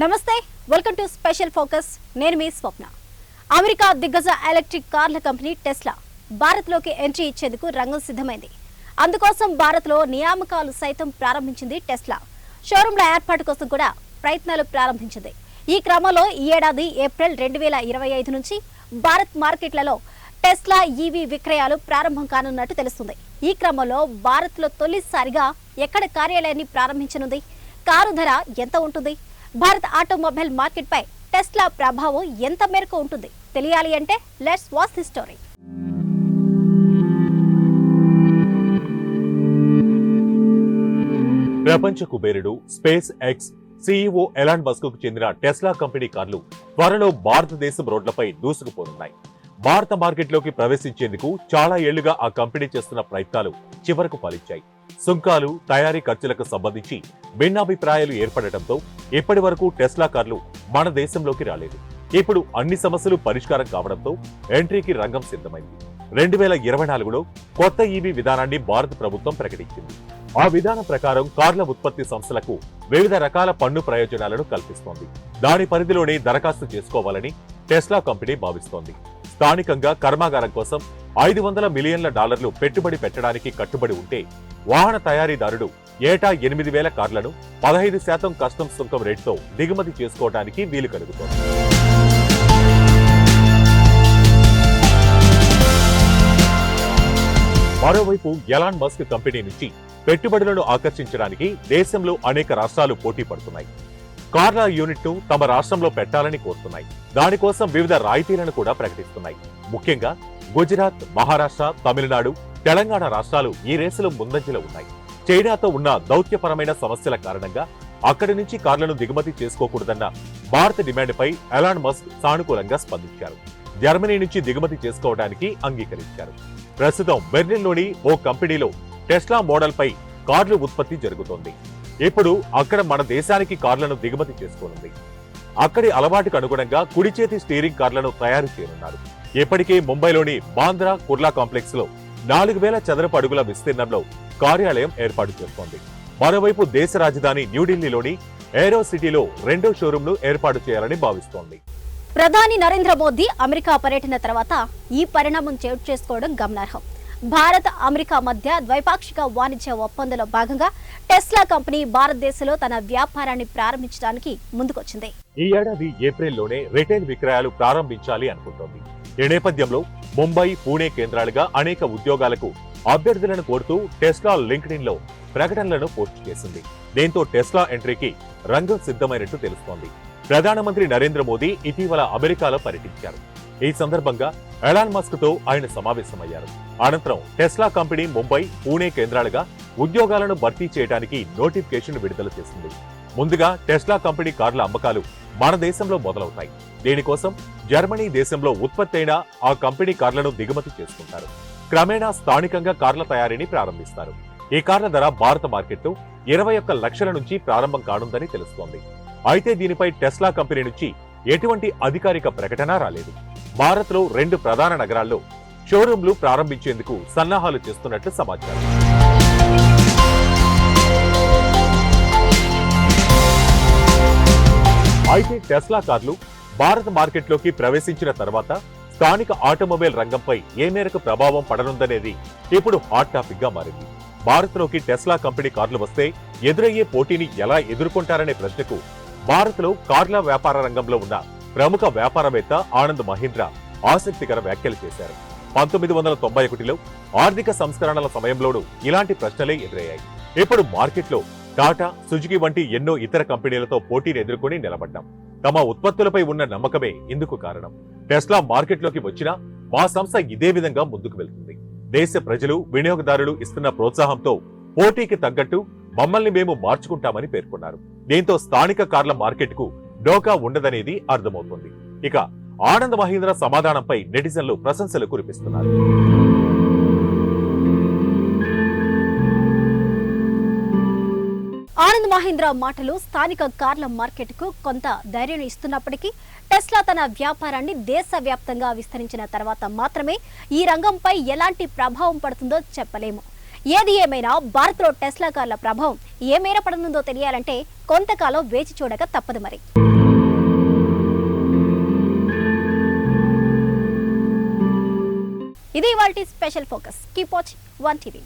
నమస్తే, welcome to special focus. నేను మీ స్వప్న. America దిగ్గజ ఎలక్ట్రిక్ కార్ల కంపెనీ టెస్లా భారత్లోకి ఎంట్రీ ఇచ్చేందుకు రంగం సిద్ధమైంది. అందుకోసం భారత్లో నియామకాలు సైతం ప్రారంభించింది టెస్లా. షోరూంల ఏర్పాటు కోసం కూడా ప్రయత్నాలు ప్రారంభించింది. ఈ క్రమంలో ఈ ఏడాది ఏప్రిల్ 2025 నుంచి భారత్ మార్కెట్లలో టెస్లా ఈవీ విక్రయాలు ప్రారంభం కానున్నట్టు తెలుస్తుంది. ఈ క్రమంలో భారత్లో తొలిసారిగా ఎక్కడ కార్యాలయాన్ని ప్రారంభించనుంది, కారు ధర ఎంత ఉంటుంది, భారత్ ఆటోమొబైల్ మార్కెట్ పై టెస్లా ప్రభావం ఎంత మేరకు ఉంటుంది తెలియాలి అంటే లెట్స్ వాచ్ ది స్టోరీ. ప్రపంచ కుబేరుడు space X CEO Elon Musk కు చెందిన టెస్లా కంపెనీ కార్లు త్వరలో భారతదేశం రోడ్లపై దూసుకుపోనున్నాయి. భారత మార్కెట్లోకి ప్రవేశించేందుకు చాలా ఏళ్లుగా ఆ కంపెనీ చేస్తున్న ప్రయత్నాలు చివరకు ఫలించాయి. సుంకాలు, తయారీ ఖర్చులకు సంబంధించి భిన్నాభిప్రాయాలు ఏర్పడటంతో ఇప్పటి వరకు టెస్లా కార్లు మన దేశంలోకి రాలేదు. ఇప్పుడు అన్ని సమస్యలు పరిష్కారం కావడంతో ఎంట్రీకి రంగం సిద్ధమైంది. 2024లో కొత్త ఈవీ విధానాన్ని భారత ప్రభుత్వం ప్రకటించింది. ఆ విధానం ప్రకారం కార్ల ఉత్పత్తి సంస్థలకు వివిధ రకాల పన్ను ప్రయోజనాలను కల్పిస్తోంది. దాని పరిధిలోనే దరఖాస్తు చేసుకోవాలని టెస్లా కంపెనీ భావిస్తోంది. స్థానికంగా కర్మాగారం కోసం $500 మిలియన్ల పెట్టుబడి పెట్టడానికి కట్టుబడి ఉంటే వాహన తయారీదారుడు ఏటా 8,000 కార్లను 15% కస్టమ్స్ సుంకం రేటుతో దిగుమతి చేసుకోవడానికి వీలు కలుగుతోంది. మరోవైపు ఎలాన్ మస్క్ కంపెనీ నుంచి పెట్టుబడులను ఆకర్షించడానికి దేశంలో అనేక రాష్ట్రాలు పోటీ పడుతున్నాయి. కార్ల యూనిట్ ను తమ రాష్ట్రంలో పెట్టాలని కోరుతున్నాయి. దానికోసం వివిధ రాయితీలను కూడా ప్రకటిస్తున్నాయి. ముఖ్యంగా గుజరాత్, మహారాష్ట్ర, తమిళనాడు, తెలంగాణ రాష్ట్రాలు ఈ రేసులో ముందంజలో ఉన్నాయి. చైనాతో ఉన్న దౌత్యపరమైన సమస్యల కారణంగా అక్కడి నుంచి కార్లను దిగుమతి చేసుకోకూడదన్న భారత డిమాండ్పై ఎలాన్ మస్క్ సానుకూలంగా స్పందించారు. జర్మనీ నుంచి దిగుమతి చేసుకోవడానికి అంగీకరించారు. ప్రస్తుతం బెర్లిన్లోని ఓ కంపెనీలో టెస్లా మోడల్ పై కార్లు ఉత్పత్తి జరుగుతోంది. ఇప్పుడు అక్కడ మన దేశానికి కార్లను దిగుమతి చేసుకోనుంది. అక్కడి అలవాటుకు అనుగుణంగా కుడి చేతి స్టీరింగ్ కార్లను తయారు చేయనున్నారు. ఇప్పటికే ముంబైలోని బాంద్రా కుర్లా కాంప్లెక్స్ లో 4,000 చదరపు అడుగుల విస్తీర్ణంలో కార్యాలయం ఏర్పాటు చేస్తోంది. మరోవైపు దేశ రాజధాని న్యూఢిల్లీలోని ఏరో సిటీలో రెండో షోరూమ్ ను ఏర్పాటు చేయాలని భావిస్తోంది. ప్రధాని నరేంద్ర మోదీ అమెరికా పర్యటన తర్వాత ఈ పరిణామం చోటు చేసుకోవడం గమనార్హం. భారత్, అమెరికా మధ్య ద్వైపాక్షిక వాణిజ్య ఒప్పందంలో భాగంగా టెస్లా కంపెనీ భారతదేశంలో తన వ్యాపారాన్ని ప్రారంభించడానికి ముందుకొచ్చింది. ఈ ఏడాది ఏప్రిల్లోనే రిటైల్ విక్రయాలు ప్రారంభించాలి అనుకుంటోంది. ఈ నేపథ్యంలో ముంబై, పూణే కేంద్రాలుగా అనేక ఉద్యోగాలకు అభ్యర్థులను కోరుతూ టెస్లా లింక్డ్ఇన్ లో ప్రకటనలను పోస్ట్ చేసింది. దీంతో టెస్లా ఎంట్రీకి రంగం సిద్ధమైనట్టు తెలుస్తోంది. ప్రధానమంత్రి నరేంద్ర మోదీ ఇటీవల అమెరికాలో పర్యటించారు. ఈ సందర్భంగా ఎలాన్ మస్క్ తో ఆయన సమావేశమయ్యారు. అనంతరం టెస్లా కంపెనీ ముంబై, పూణే కేంద్రాలుగా ఉద్యోగాలను భర్తీ చేయడానికి నోటిఫికేషన్ విడుదల చేసింది. ముందుగా టెస్లా కంపెనీ కార్ల అమ్మకాలు మన దేశంలో మొదలవుతాయి. దీనికోసం జర్మనీ దేశంలో ఉత్పత్తి అయిన ఆ కంపెనీ కార్లను దిగుమతి చేసుకుంటారు. క్రమేణా స్థానికంగా కార్ల తయారీని ప్రారంభిస్తారు. ఈ కార్ల ధర భారత మార్కెట్ 21 లక్షల నుంచి ప్రారంభం కానుందని తెలుస్తోంది. అయితే దీనిపై టెస్లా కంపెనీ నుంచి ఎటువంటి అధికారిక ప్రకటన రాలేదు. భారత్ లో 2 ప్రధాన నగరాల్లో షోరూంలు ప్రారంభించేందుకు సన్నాహాలు చేస్తున్నట్లు సమాచారం. అయితే టెస్లా కార్లు భారత మార్కెట్లోకి ప్రవేశించిన తర్వాత స్థానిక ఆటోమొబైల్ రంగంపై ఏ మేరకు ప్రభావం పడనుందనేది ఇప్పుడు హాట్ టాపిక్ గా మారింది. భారత్లోకి టెస్లా కంపెనీ కార్లు వస్తే ఎదురయ్యే పోటీని ఎలా ఎదుర్కొంటారనే ప్రశ్నకు భారత్ లో కార్ల వ్యాపార రంగంలో ఉన్న ప్రముఖ వ్యాపారవేత్త ఆనంద్ మహీంద్రా ఆసక్తికర వ్యాఖ్యలు చేశారు. 1991లో ఆర్థిక సంస్కరణల సమయంలోనూ ఇలాంటి ప్రశ్నలే ఎదురయ్యాయి. ఇప్పుడు మార్కెట్లో టాటా, సుజుకి వంటి ఎన్నో ఇతర కంపెనీలతో పోటీని ఎదుర్కొని నిలబడ్డాం. తమ ఉత్పత్తులపై ఉన్న నమ్మకమే ఇందుకు కారణం. టెస్లా మార్కెట్లోకి వచ్చినా మా సంస్థ ఇదే విధంగా ముందుకు వెళ్తుంది. దేశ ప్రజలు, వినియోగదారులు ఇస్తున్న ప్రోత్సాహంతో పోటీకి తగ్గట్టు మమ్మల్ని మేము మార్చుకుంటామని పేర్కొన్నారు. దీంతో స్థానిక కార్ల మార్కెట్ కు డోకా ఉండదనేది అర్థమవుతుంది. ఇక ఆనంద్ మహీంద్ర సమాధానంపై నెటిజన్లు ప్రశంసలు కురిపిస్తున్నారు. ఆనంద్ మహీంద్ర మాటలు స్థానిక కార్ల మార్కెట్ కు కొంత ధైర్యం ఇస్తున్నప్పటికీ టెస్లా తన వ్యాపారాన్ని దేశవ్యాప్తంగా విస్తరించిన తర్వాత మాత్రమే ఈ రంగంపై ఎలాంటి ప్రభావం పడుతుందో చెప్పలేము. ఏది ఏమైనా భారత్లో టెస్లా కార్ల ప్రభావం ఏ మేర పడనుందో తెలియాలంటే కొంతకాలం వేచి చూడక తప్పదు మరి. ఇది ఇవాల్టి special focus. Keep watching 1 TV.